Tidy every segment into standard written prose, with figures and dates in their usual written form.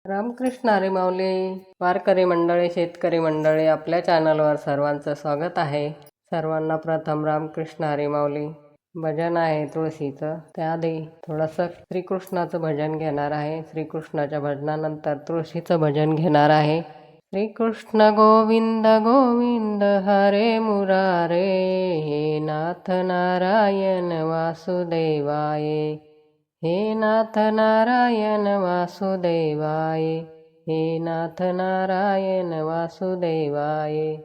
रामकृष्ण हरी माऊली. वारकरी मंडळी, शेतकरी मंडळी, आपल्या चॅनलवर सर्वांचं स्वागत आहे. सर्वांना प्रथम रामकृष्ण हरी माऊली. भजन आहे तुळशीचं. त्याआधी थोडंसं श्रीकृष्णाचं भजन घेणार आहे. श्रीकृष्णाच्या भजनानंतर तुळशीचं भजन घेणार आहे. श्रीकृष्ण गोविंद गोविंद हरे मुरारे, हे नाथ नारायण वासुदेवाय. हे नाथ नारायण वासुदेवाय. हे नाथ नारायण वासुदेवाय.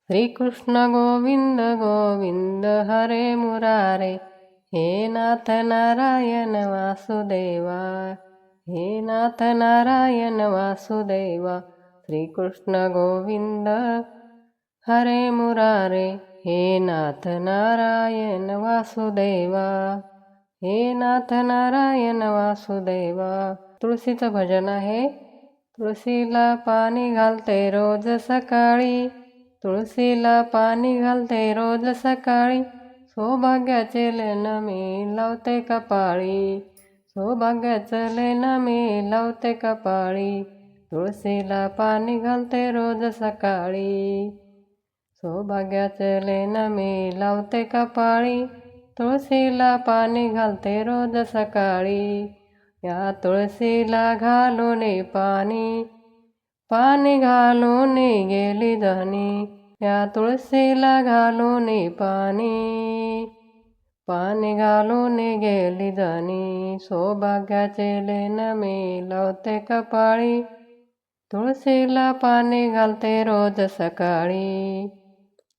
श्रीकृष्ण गोविंद गोविंद हरे मुरारे, हे नाथ नारायण वासुदेवा. हे नाथ नारायण वासुदेवा. श्रीकृष्ण गोविंद हरे मुरारे, हे नाथ नारायण वासुदेवा. हे नाथ नारायण वासुदेवा. तुळशीचं भजन आहे. तुळशीला पाणी घालते रोज सकाळी, तुळशीला पाणी घालते रोज सकाळी. सौभाग्याचे लेण मी लावते कपाळी, सौभाग्याचं लेण मी लावते कपाळी. तुळशीला पाणी घालते रोज सकाळी, सौभाग्याचे लेण मी लावते कपाळी. तुळशीला पाणी घालते रोज सकाळी. या तुळशीला घालून पाणी, पाणी घालून गेली धनी. या तुळशीला घालून पाणी, पाणी घालून गेली धनी. सौभाग्याचे लेण मी लावते कपाळी. तुळशीला पाणी घालते रोज सकाळी,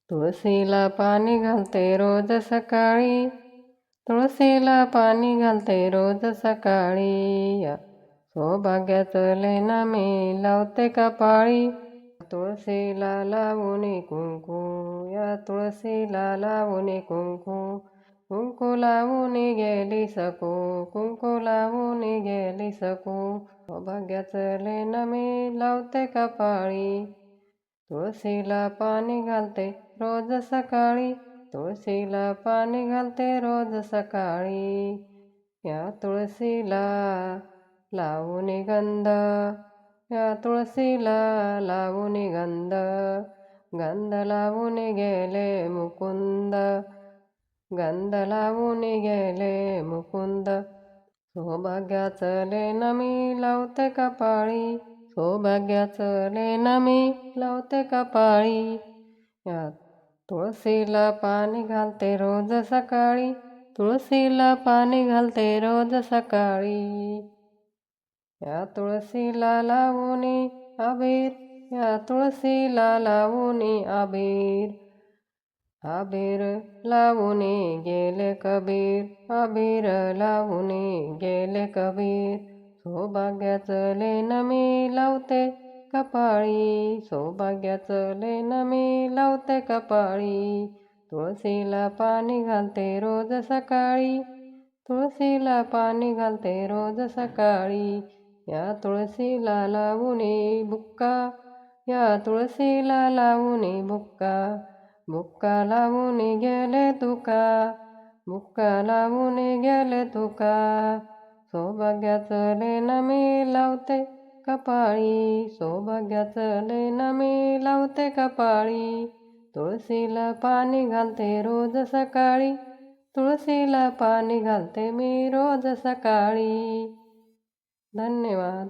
तुळशीला पाणी घालते रोज सकाळी. तुळशीला पाणी घालते रोज सकाळी. या सौभाग्याचं लेण मी लावते कपाळी. तुळशीला लावून कुंकू, या तुळशीला लावून कुंकू. कुंकू लावून गेली सकू, कुंकू लावून गेली सकू. सौभाग्याचं लेण मी लावते कपाळी. तुळशीला पाणी घालते रोज सकाळी, तुळशीला पाणी घालते रोज सकाळी. या तुळशीला लावून गंध, या तुळशीला लावून गंध. गंध लावून गेले मुकुंद, गंध लावून गेले मुकुंद. सौभाग्याचं लेण मी लावते कपाळी, सौभाग्याचं लेण मी लावते कपाळी. या तुळशीला पाणी घालते रोज सकाळी, तुळशीला पाणी घालते रोज सकाळी. या तुळशीला लावून अबीर, या तुळशीला लावून अबीर. अबीर लावून गेले कबीर, अबीर लावून गेले कबीर. सौभाग्याचं लेण मी लावते कपाळी, सौभाग्याचं लेण मी लावते कपाळी. तुळशीला पाणी घालते रोज सकाळी, तुळशीला पाणी घालते रोज सकाळी. या तुळशीला लावून बुक्का, या तुळशीला लावून बुक्का. बुक्का लावून गेले तुका, बुक्का लावून गेले तुका. सौभाग्याचं लेण मी लावते कपाळी, सौभाग्याचं लेण मी लावते कपाळी. तुळशीला पाणी घालते रोज सकाळी, तुळशीला पाणी घालते मी रोज सकाळी. धन्यवाद.